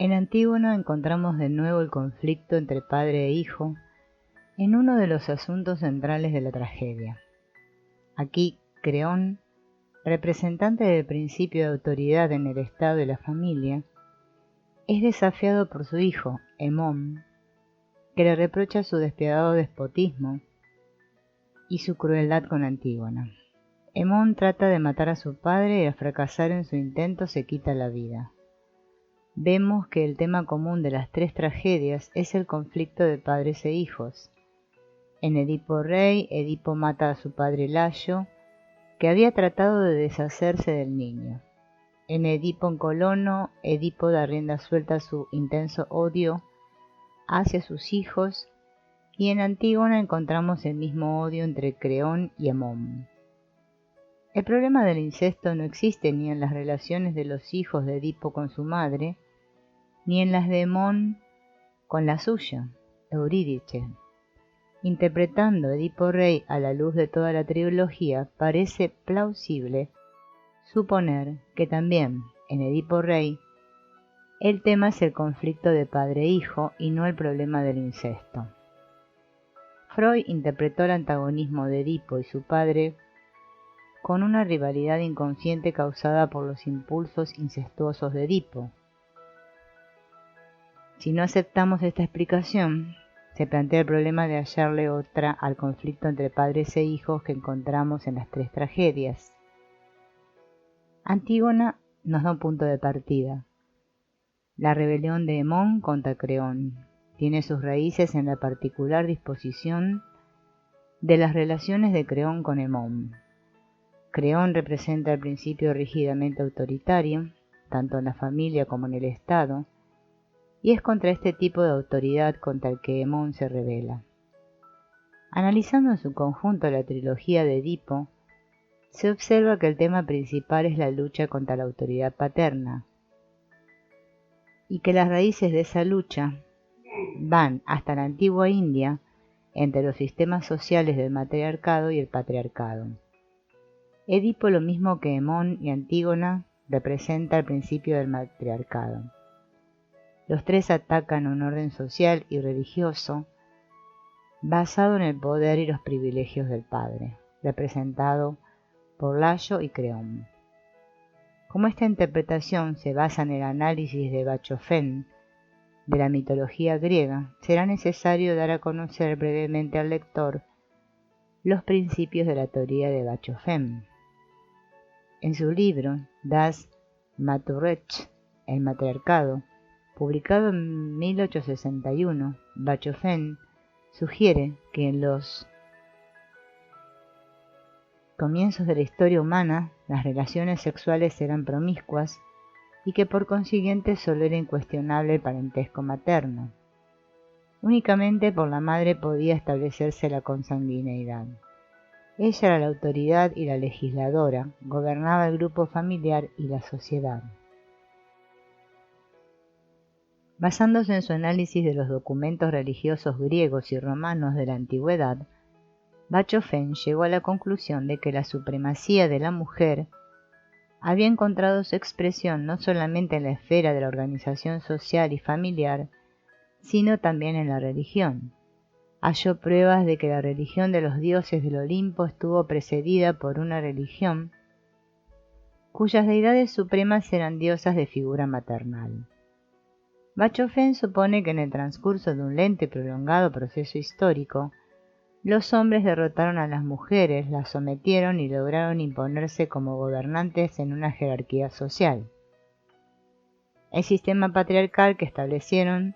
En Antígona encontramos de nuevo el conflicto entre padre e hijo en uno de los asuntos centrales de la tragedia. Aquí, Creón, representante del principio de autoridad en el Estado y la familia, es desafiado por su hijo, Hemón, que le reprocha su despiadado despotismo y su crueldad con Antígona. Hemón trata de matar a su padre y al fracasar en su intento se quita la vida. Vemos que el tema común de las tres tragedias es el conflicto de padres e hijos. En Edipo Rey, Edipo mata a su padre Layo, que había tratado de deshacerse del niño. En Edipo en Colono, Edipo da rienda suelta a su intenso odio hacia sus hijos, y en Antígona encontramos el mismo odio entre Creón y Hemón. El problema del incesto no existe ni en las relaciones de los hijos de Edipo con su madre, ni en las de Hemón con la suya, Eurídice. Interpretando Edipo Rey a la luz de toda la trilogía, parece plausible suponer que también en Edipo Rey el tema es el conflicto de padre e hijo y no el problema del incesto. Freud interpretó el antagonismo de Edipo y su padre con una rivalidad inconsciente causada por los impulsos incestuosos de Edipo. Si no aceptamos esta explicación, se plantea el problema de hallarle otra al conflicto entre padres e hijos que encontramos en las tres tragedias. Antígona nos da un punto de partida. La rebelión de Hemón contra Creón tiene sus raíces en la particular disposición de las relaciones de Creón con Hemón. Creón representa el principio rígidamente autoritario, tanto en la familia como en el Estado, y es contra este tipo de autoridad contra el que Hemón se rebela. Analizando en su conjunto la trilogía de Edipo, se observa que el tema principal es la lucha contra la autoridad paterna, y que las raíces de esa lucha van hasta la antigua India entre los sistemas sociales del matriarcado y el patriarcado. Edipo, lo mismo que Hemón y Antígona, representa el principio del matriarcado. Los tres atacan un orden social y religioso basado en el poder y los privilegios del padre, representado por Layo y Creón. Como esta interpretación se basa en el análisis de Bachofén de la mitología griega, será necesario dar a conocer brevemente al lector los principios de la teoría de Bachofén. En su libro Das Maturrecht, el matriarcado, publicado en 1861, Bachofén sugiere que en los comienzos de la historia humana las relaciones sexuales eran promiscuas y que por consiguiente solo era incuestionable el parentesco materno. Únicamente por la madre podía establecerse la consanguineidad. Ella era la autoridad y la legisladora, gobernaba el grupo familiar y la sociedad. Basándose en su análisis de los documentos religiosos griegos y romanos de la antigüedad, Bachofén llegó a la conclusión de que la supremacía de la mujer había encontrado su expresión no solamente en la esfera de la organización social y familiar, sino también en la religión. Halló pruebas de que la religión de los dioses del Olimpo estuvo precedida por una religión cuyas deidades supremas eran diosas de figura maternal. Bachofén supone que en el transcurso de un lento y prolongado proceso histórico, los hombres derrotaron a las mujeres, las sometieron y lograron imponerse como gobernantes en una jerarquía social. El sistema patriarcal que establecieron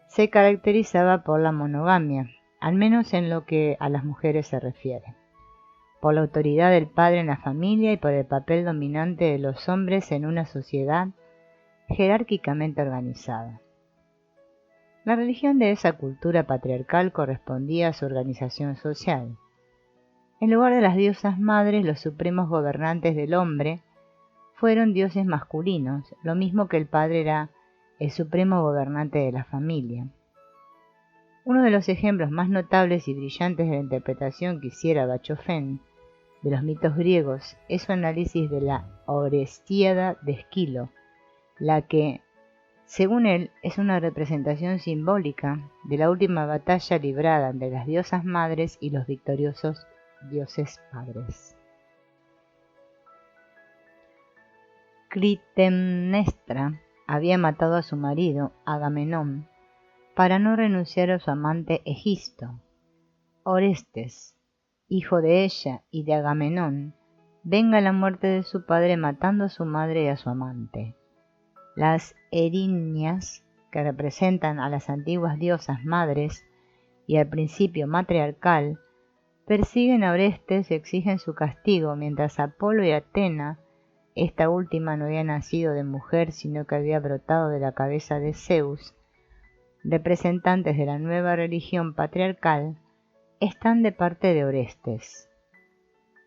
se caracterizaba por la monogamia, al menos en lo que a las mujeres se refiere, por la autoridad del padre en la familia y por el papel dominante de los hombres en una sociedad jerárquicamente organizada. La religión de esa cultura patriarcal correspondía a su organización social. En lugar de las diosas madres, los supremos gobernantes del hombre fueron dioses masculinos, lo mismo que el padre era el supremo gobernante de la familia. Uno de los ejemplos más notables y brillantes de la interpretación que hiciera Bachofén de los mitos griegos es su análisis de la Orestiada de Esquilo, la que, Según él, es una representación simbólica de la última batalla librada entre las diosas madres y los victoriosos dioses padres. Clitemnestra había matado a su marido, Agamenón, para no renunciar a su amante Egisto. Orestes, hijo de ella y de Agamenón, venga la muerte de su padre matando a su madre y a su amante. Las Eriñas, que representan a las antiguas diosas madres y al principio matriarcal, persiguen a Orestes y exigen su castigo, mientras Apolo y Atena, esta última no había nacido de mujer sino que había brotado de la cabeza de Zeus, representantes de la nueva religión patriarcal, están de parte de Orestes.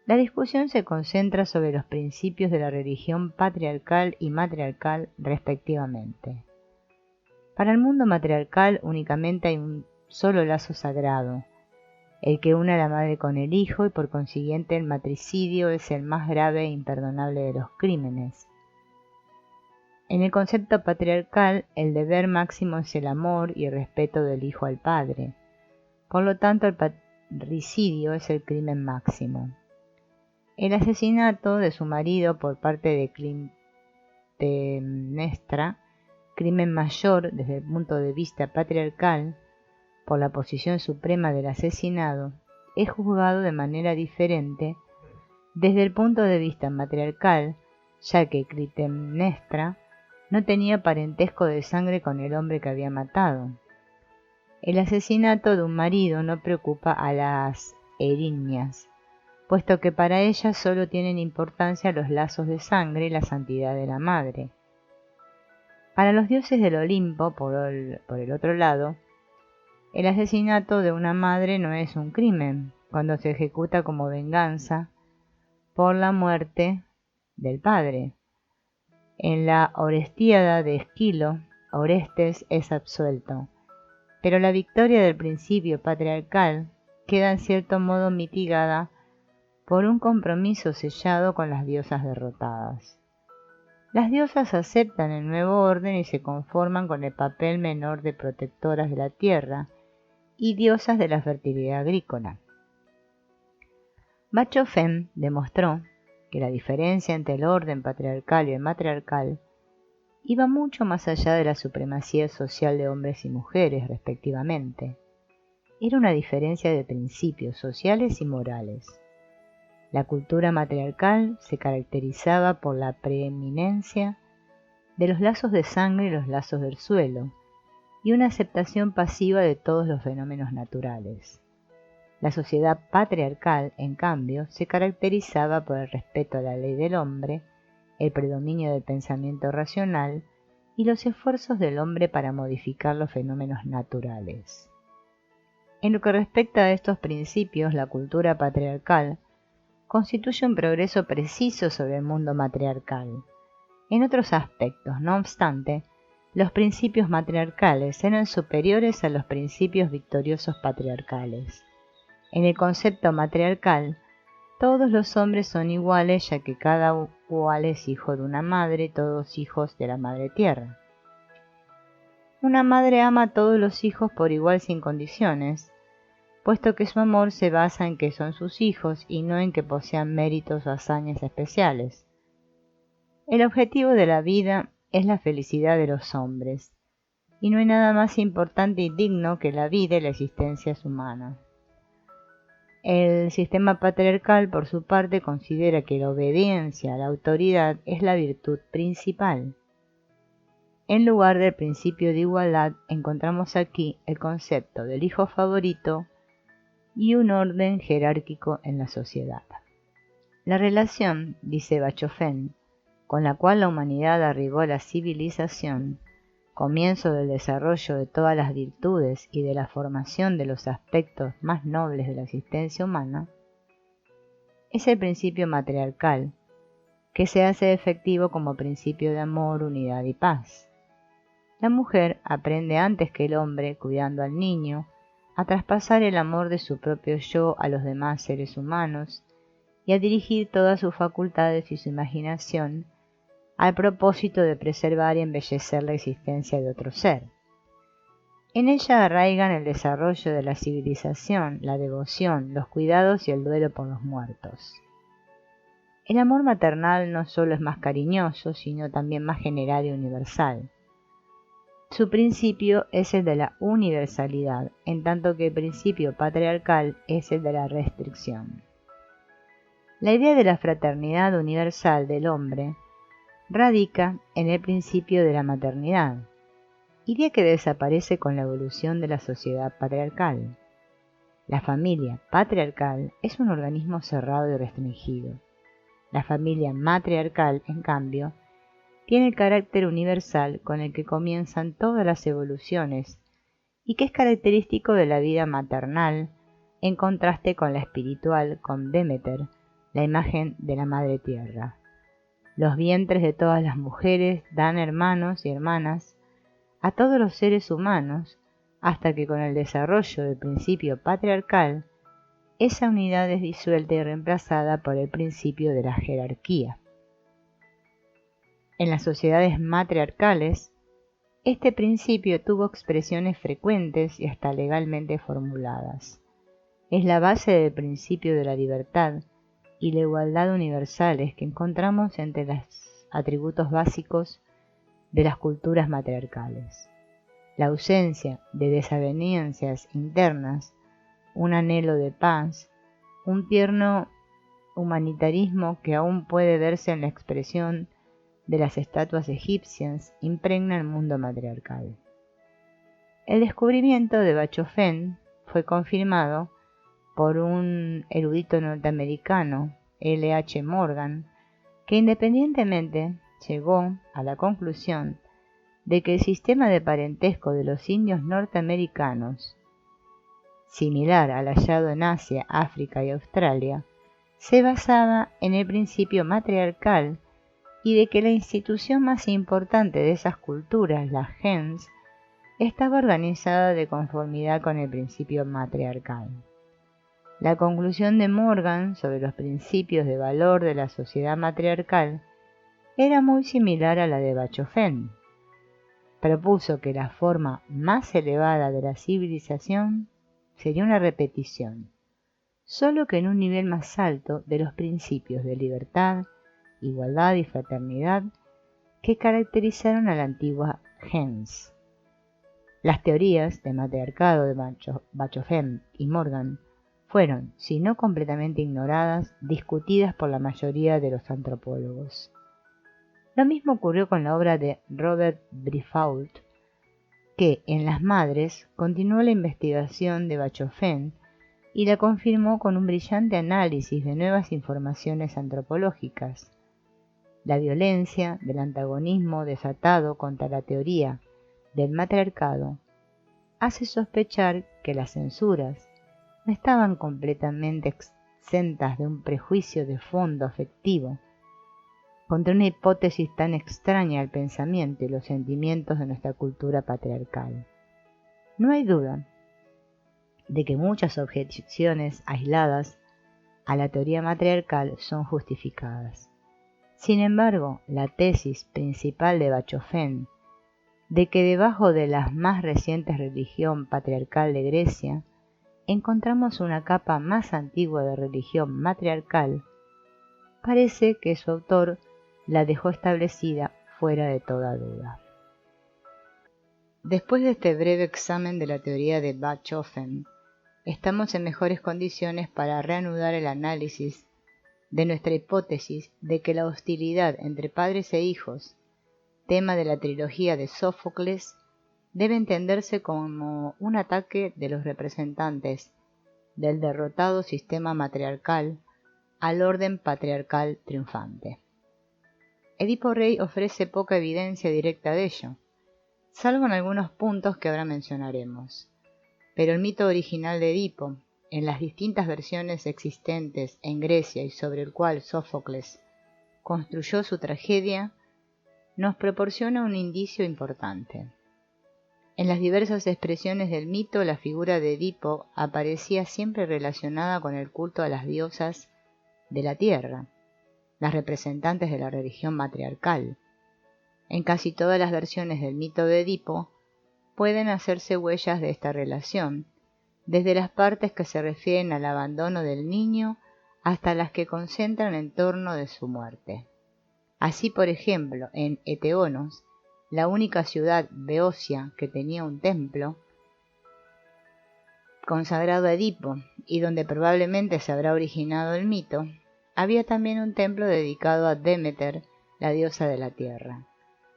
La discusión se concentra sobre los principios de la religión patriarcal y matriarcal respectivamente. Para el mundo matriarcal únicamente hay un solo lazo sagrado, el que une a la madre con el hijo, y por consiguiente el matricidio es el más grave e imperdonable de los crímenes. En el concepto patriarcal, el deber máximo es el amor y el respeto del hijo al padre. Por lo tanto, el patricidio es el crimen máximo. El asesinato de su marido por parte de Clitemnestra, crimen mayor desde el punto de vista patriarcal, por la posición suprema del asesinado, es juzgado de manera diferente desde el punto de vista matriarcal, ya que Clitemnestra no tenía parentesco de sangre con el hombre que había matado. El asesinato de un marido no preocupa a las Eriñas, puesto que para ellas solo tienen importancia los lazos de sangre y la santidad de la madre. Para los dioses del Olimpo, por el otro lado, el asesinato de una madre no es un crimen, cuando se ejecuta como venganza por la muerte del padre. En la Orestíada de Esquilo, Orestes es absuelto, pero la victoria del principio patriarcal queda en cierto modo mitigada por un compromiso sellado con las diosas derrotadas. Las diosas aceptan el nuevo orden y se conforman con el papel menor de protectoras de la tierra y diosas de la fertilidad agrícola. Bachofen demostró que la diferencia entre el orden patriarcal y el matriarcal iba mucho más allá de la supremacía social de hombres y mujeres, respectivamente. Era una diferencia de principios sociales y morales. La cultura matriarcal se caracterizaba por la preeminencia de los lazos de sangre y los lazos del suelo, y una aceptación pasiva de todos los fenómenos naturales. La sociedad patriarcal, en cambio, se caracterizaba por el respeto a la ley del hombre, el predominio del pensamiento racional y los esfuerzos del hombre para modificar los fenómenos naturales. En lo que respecta a estos principios, la cultura patriarcal constituye un progreso preciso sobre el mundo matriarcal. En otros aspectos, no obstante, los principios matriarcales eran superiores a los principios victoriosos patriarcales. En el concepto matriarcal, todos los hombres son iguales, ya que cada cual es hijo de una madre, todos hijos de la madre tierra. Una madre ama a todos los hijos por igual sin condiciones, puesto que su amor se basa en que son sus hijos y no en que posean méritos o hazañas especiales. El objetivo de la vida es la felicidad de los hombres, y no hay nada más importante y digno que la vida y la existencia humana. El sistema patriarcal, por su parte, considera que la obediencia a la autoridad es la virtud principal. En lugar del principio de igualdad, encontramos aquí el concepto del hijo favorito y un orden jerárquico en la sociedad. La relación, dice Bachofen, con la cual la humanidad arribó a la civilización, comienzo del desarrollo de todas las virtudes y de la formación de los aspectos más nobles de la existencia humana, es el principio matriarcal, que se hace efectivo como principio de amor, unidad y paz. La mujer aprende antes que el hombre, cuidando al niño, a traspasar el amor de su propio yo a los demás seres humanos y a dirigir todas sus facultades y su imaginación al propósito de preservar y embellecer la existencia de otro ser. En ella arraigan el desarrollo de la civilización, la devoción, los cuidados y el duelo por los muertos. El amor maternal no solo es más cariñoso, sino también más general y universal. Su principio es el de la universalidad, en tanto que el principio patriarcal es el de la restricción. La idea de la fraternidad universal del hombre radica en el principio de la maternidad, idea que desaparece con la evolución de la sociedad patriarcal. La familia patriarcal es un organismo cerrado y restringido. La familia matriarcal, en cambio, tiene el carácter universal con el que comienzan todas las evoluciones y que es característico de la vida maternal, en contraste con la espiritual, con Demeter, la imagen de la Madre Tierra. Los vientres de todas las mujeres dan hermanos y hermanas a todos los seres humanos, hasta que con el desarrollo del principio patriarcal, esa unidad es disuelta y reemplazada por el principio de la jerarquía. En las sociedades matriarcales, este principio tuvo expresiones frecuentes y hasta legalmente formuladas. Es la base del principio de la libertad y la igualdad universales que encontramos entre los atributos básicos de las culturas matriarcales. La ausencia de desavenencias internas, un anhelo de paz, un tierno humanitarismo que aún puede verse en la expresión de las estatuas egipcias, impregna el mundo matriarcal. El descubrimiento de Bachofen fue confirmado por un erudito norteamericano, L. H. Morgan, que independientemente llegó a la conclusión de que el sistema de parentesco de los indios norteamericanos, similar al hallado en Asia, África y Australia, se basaba en el principio matriarcal y de que la institución más importante de esas culturas, la gens, estaba organizada de conformidad con el principio matriarcal. La conclusión de Morgan sobre los principios de valor de la sociedad matriarcal era muy similar a la de Bachofen. Propuso que la forma más elevada de la civilización sería una repetición, solo que en un nivel más alto, de los principios de libertad, igualdad y fraternidad que caracterizaron a la antigua gens. Las teorías de matriarcado de Bachofen y Morgan fueron, si no completamente ignoradas, discutidas por la mayoría de los antropólogos. Lo mismo ocurrió con la obra de Robert Briffault, que en Las Madres continuó la investigación de Bachofen y la confirmó con un brillante análisis de nuevas informaciones antropológicas. La violencia del antagonismo desatado contra la teoría del matriarcado hace sospechar que las censuras no estaban completamente exentas de un prejuicio de fondo afectivo contra una hipótesis tan extraña al pensamiento y los sentimientos de nuestra cultura patriarcal. No hay duda de que muchas objeciones aisladas a la teoría matriarcal son justificadas. Sin embargo, la tesis principal de Bachofen, de que debajo de la más reciente religión patriarcal de Grecia, encontramos una capa más antigua de religión matriarcal, parece que su autor la dejó establecida fuera de toda duda. Después de este breve examen de la teoría de Bachofen, estamos en mejores condiciones para reanudar el análisis de nuestra hipótesis de que la hostilidad entre padres e hijos, tema de la trilogía de Sófocles, debe entenderse como un ataque de los representantes del derrotado sistema matriarcal al orden patriarcal triunfante. Edipo Rey ofrece poca evidencia directa de ello, salvo en algunos puntos que ahora mencionaremos, pero el mito original de Edipo, en las distintas versiones existentes en Grecia y sobre el cual Sófocles construyó su tragedia, nos proporciona un indicio importante. En las diversas expresiones del mito, la figura de Edipo aparecía siempre relacionada con el culto a las diosas de la tierra, las representantes de la religión matriarcal, En casi todas las versiones del mito de Edipo pueden hacerse huellas de esta relación, desde las partes que se refieren al abandono del niño hasta las que concentran en torno de su muerte. Así, por ejemplo, en Eteonos, la única ciudad beocia que tenía un templo consagrado a Edipo y donde probablemente se habrá originado el mito, había también un templo dedicado a Demeter, la diosa de la tierra.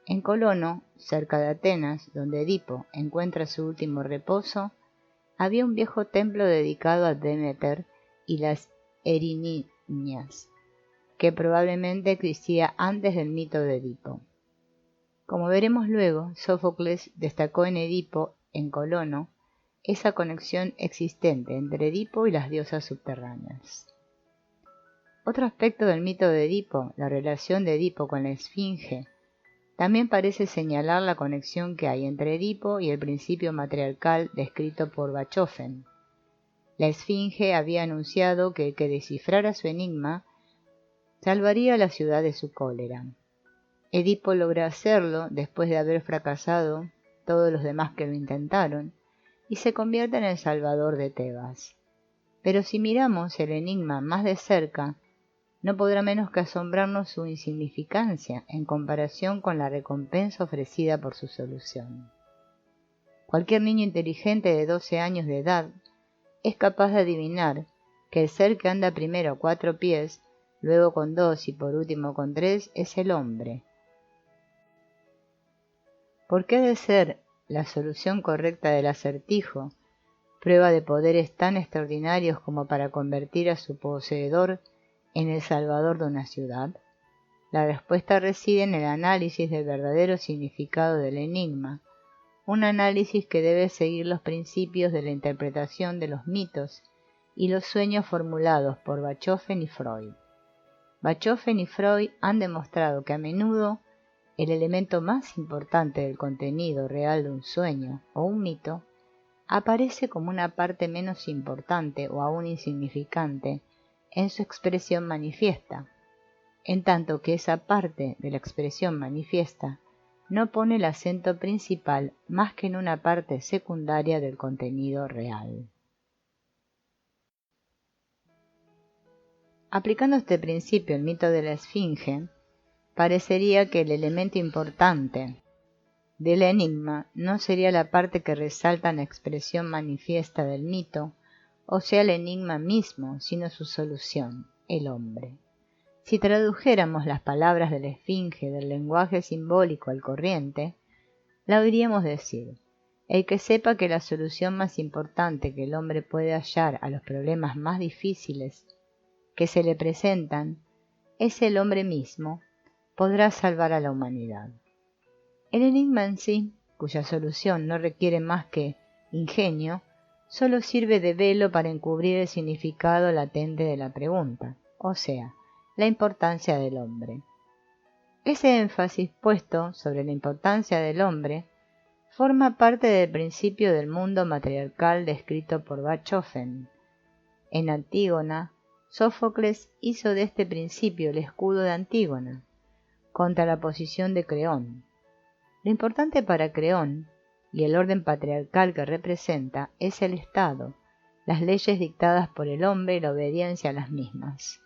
En Colono, cerca de Atenas, donde Edipo encuentra su último reposo, había un viejo templo dedicado a Demeter y las Erinias, que probablemente existía antes del mito de Edipo. Como veremos luego, Sófocles destacó en Edipo, en Colono, esa conexión existente entre Edipo y las diosas subterráneas. Otro aspecto del mito de Edipo, la relación de Edipo con la Esfinge, también parece señalar la conexión que hay entre Edipo y el principio matriarcal descrito por Bachofen. La Esfinge había anunciado que el que descifrara su enigma salvaría a la ciudad de su cólera. Edipo logra hacerlo después de haber fracasado todos los demás que lo intentaron, y se convierte en el salvador de Tebas. Pero si miramos el enigma más de cerca, no podrá menos que asombrarnos su insignificancia en comparación con la recompensa ofrecida por su solución. Cualquier niño inteligente de 12 años de edad es capaz de adivinar que el ser que anda primero a 4 pies, luego con 2 y por último con 3 es el hombre. ¿Por qué ha de ser la solución correcta del acertijo prueba de poderes tan extraordinarios como para convertir a su poseedor en el salvador de una ciudad? La respuesta reside en el análisis del verdadero significado del enigma, un análisis que debe seguir los principios de la interpretación de los mitos y los sueños formulados por Bachofen y Freud. Bachofen y Freud han demostrado que a menudo el elemento más importante del contenido real de un sueño o un mito aparece como una parte menos importante o aún insignificante en su expresión manifiesta, en tanto que esa parte de la expresión manifiesta no pone el acento principal más que en una parte secundaria del contenido real. Aplicando este principio al mito de la Esfinge, parecería que el elemento importante del enigma no sería la parte que resalta en la expresión manifiesta del mito, o sea el enigma mismo, sino su solución, el hombre. Si tradujéramos las palabras de la Esfinge del lenguaje simbólico al corriente, la oiríamos decir: el que sepa que la solución más importante que el hombre puede hallar a los problemas más difíciles que se le presentan es el hombre mismo, podrá salvar a la humanidad. El enigma en sí, cuya solución no requiere más que ingenio, solo sirve de velo para encubrir el significado latente de la pregunta, o sea, la importancia del hombre. Ese énfasis puesto sobre la importancia del hombre forma parte del principio del mundo matriarcal descrito por Bachofen. En Antígona, Sófocles hizo de este principio el escudo de Antígona, contra la posición de Creón. Lo importante para Creón, y el orden patriarcal que representa, es el Estado, las leyes dictadas por el hombre y la obediencia a las mismas.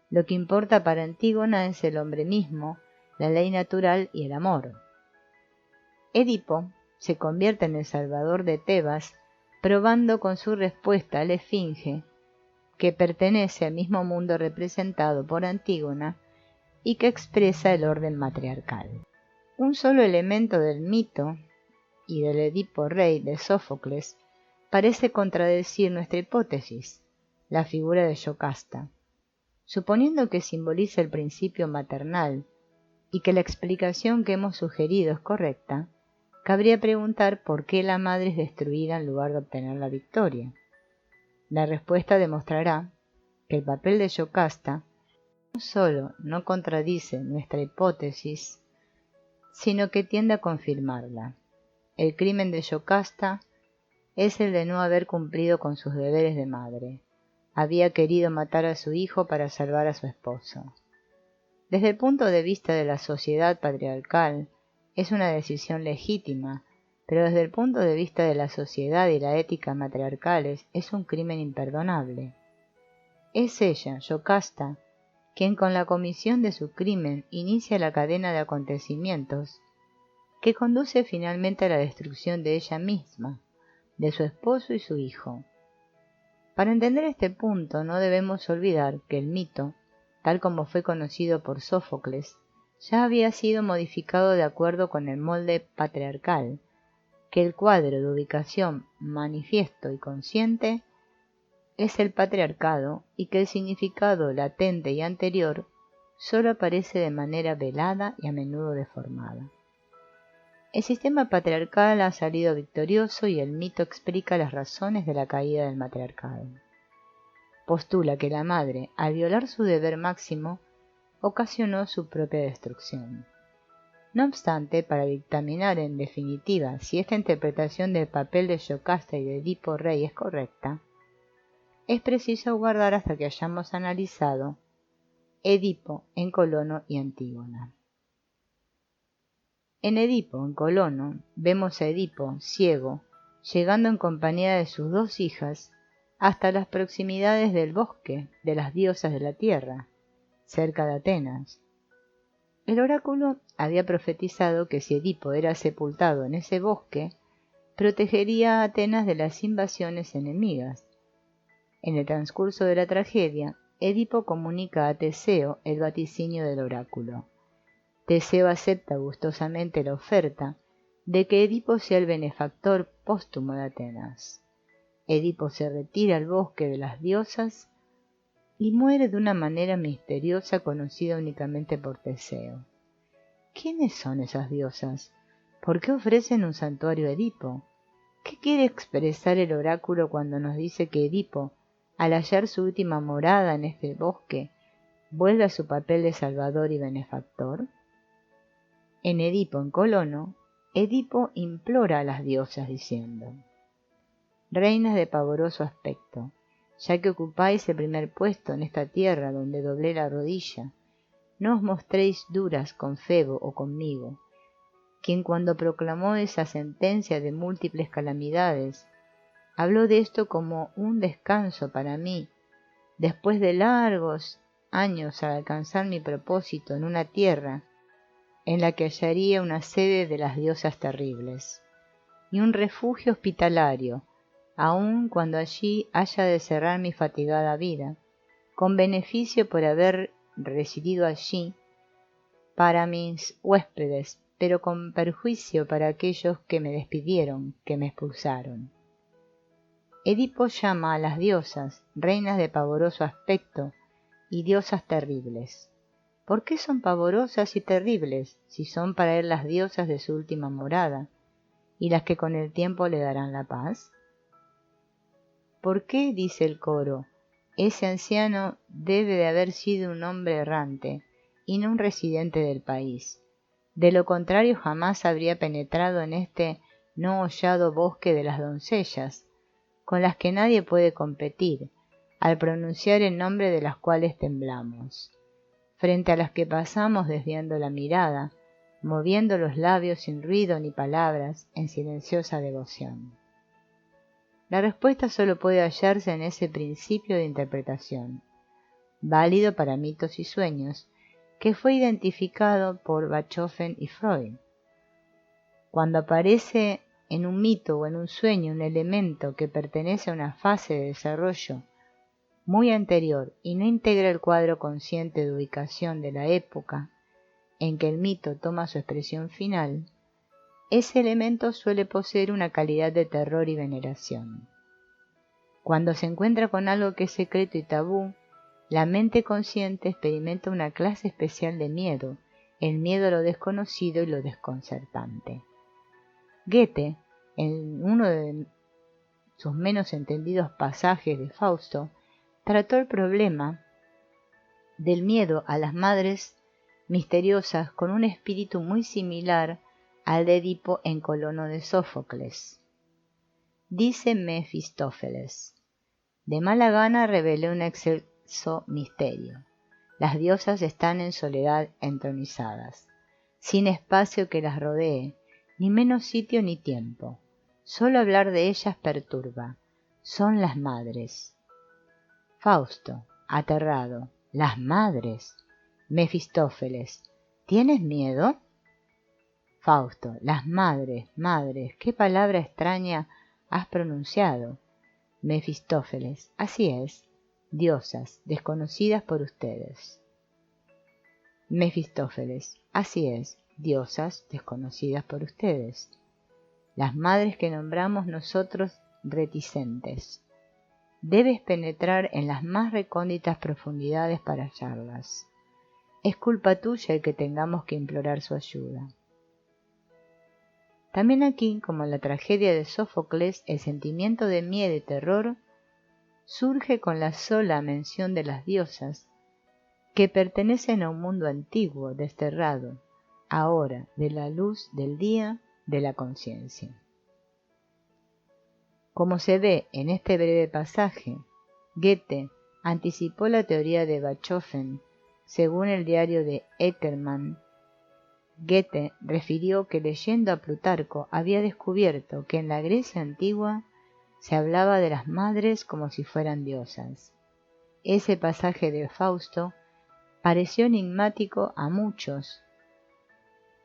Lo que importa para Antígona es el hombre mismo, la ley natural y el amor. Edipo se convierte en el salvador de Tebas, probando con su respuesta a la Esfinge que pertenece al mismo mundo representado por Antígona y que expresa el orden matriarcal. Un solo elemento del mito y del Edipo rey de Sófocles parece contradecir nuestra hipótesis, la figura de Yocasta. Suponiendo que simboliza el principio maternal y que la explicación que hemos sugerido es correcta, cabría preguntar por qué la madre es destruida en lugar de obtener la victoria. La respuesta demostrará que el papel de Yocasta no solo no contradice nuestra hipótesis, sino que tiende a confirmarla. El crimen de Yocasta es el de no haber cumplido con sus deberes de madre. Había querido matar a su hijo para salvar a su esposo. Desde el punto de vista de la sociedad patriarcal, es una decisión legítima, pero desde el punto de vista de la sociedad y la ética matriarcales es un crimen imperdonable. Es ella, Yocasta, quien con la comisión de su crimen inicia la cadena de acontecimientos que conduce finalmente a la destrucción de ella misma, de su esposo y su hijo. Para entender este punto no debemos olvidar que el mito, tal como fue conocido por Sófocles, ya había sido modificado de acuerdo con el molde patriarcal, que el cuadro de ubicación manifiesto y consciente es el patriarcado y que el significado latente y anterior solo aparece de manera velada y a menudo deformada. El sistema patriarcal ha salido victorioso y el mito explica las razones de la caída del matriarcado. Postula que la madre, al violar su deber máximo, ocasionó su propia destrucción. No obstante, para dictaminar en definitiva si esta interpretación del papel de Yocasta y de Edipo Rey es correcta, es preciso aguardar hasta que hayamos analizado Edipo en Colono y Antígona. En Edipo en Colono vemos a Edipo, ciego, llegando en compañía de sus dos hijas hasta las proximidades del bosque de las diosas de la tierra, cerca de Atenas. El oráculo había profetizado que si Edipo era sepultado en ese bosque, protegería a Atenas de las invasiones enemigas. En el transcurso de la tragedia, Edipo comunica a Teseo el vaticinio del oráculo. Teseo acepta gustosamente la oferta de que Edipo sea el benefactor póstumo de Atenas. Edipo se retira al bosque de las diosas y muere de una manera misteriosa conocida únicamente por Teseo. ¿Quiénes son esas diosas? ¿Por qué ofrecen un santuario a Edipo? ¿Qué quiere expresar el oráculo cuando nos dice que Edipo, al hallar su última morada en este bosque, vuelve a su papel de salvador y benefactor? En Edipo en Colono, Edipo implora a las diosas diciendo: reinas de pavoroso aspecto, ya que ocupáis el primer puesto en esta tierra donde doblé la rodilla, no os mostréis duras con Febo o conmigo, quien cuando proclamó esa sentencia de múltiples calamidades, habló de esto como un descanso para mí, después de largos años al alcanzar mi propósito en una tierra en la que hallaría una sede de las diosas terribles, y un refugio hospitalario, aun cuando allí haya de cerrar mi fatigada vida, con beneficio por haber residido allí para mis huéspedes, pero con perjuicio para aquellos que me despidieron, que me expulsaron. Edipo llama a las diosas, reinas de pavoroso aspecto, y diosas terribles. ¿Por qué son pavorosas y terribles, si son para él las diosas de su última morada, y las que con el tiempo le darán la paz? ¿Por qué, dice el coro, ese anciano debe de haber sido un hombre errante, y no un residente del país? De lo contrario jamás habría penetrado en este no hollado bosque de las doncellas, con las que nadie puede competir, al pronunciar el nombre de las cuales temblamos, frente a las que pasamos desviando la mirada, moviendo los labios sin ruido ni palabras, en silenciosa devoción. La respuesta solo puede hallarse en ese principio de interpretación, válido para mitos y sueños, que fue identificado por Bachofen y Freud. Cuando aparece en un mito o en un sueño un elemento que pertenece a una fase de desarrollo muy anterior y no integra el cuadro consciente de ubicación de la época en que el mito toma su expresión final, ese elemento suele poseer una calidad de terror y veneración. Cuando se encuentra con algo que es secreto y tabú, la mente consciente experimenta una clase especial de miedo, el miedo a lo desconocido y lo desconcertante. Goethe, en uno de sus menos entendidos pasajes de Fausto, trató el problema del miedo a las madres misteriosas con un espíritu muy similar al de Edipo en Colono de Sófocles. Dice Mefistófeles: de mala gana revelé un excelso misterio. Las diosas están en soledad entronizadas. sin espacio que las rodee, ni menos sitio ni tiempo. Solo hablar de ellas perturba. Son las madres. Fausto, aterrado. ¿Las madres? Mefistófeles, ¿tienes miedo? Fausto, las madres, madres, ¿qué palabra extraña has pronunciado? Mefistófeles, así es, diosas, desconocidas por ustedes. Mefistófeles, así es, diosas, desconocidas por ustedes. Las madres que nombramos nosotros reticentes. Debes penetrar en las más recónditas profundidades para hallarlas. Es culpa tuya el que tengamos que implorar su ayuda. También aquí, como en la tragedia de Sófocles, el sentimiento de miedo y terror surge con la sola mención de las diosas, que pertenecen a un mundo antiguo, desterrado, ahora de la luz del día de la conciencia. Como se ve en este breve pasaje, Goethe anticipó la teoría de Bachofen. Según el diario de Eckermann, Goethe refirió que leyendo a Plutarco había descubierto que en la Grecia antigua se hablaba de las madres como si fueran diosas. Ese pasaje de Fausto pareció enigmático a muchos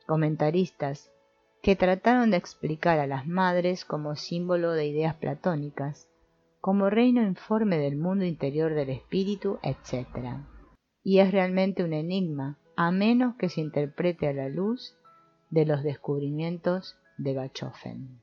comentaristas que trataron de explicar a las madres como símbolo de ideas platónicas, como reino informe del mundo interior del espíritu, etc. Y es realmente un enigma, a menos que se interprete a la luz de los descubrimientos de Bachofen.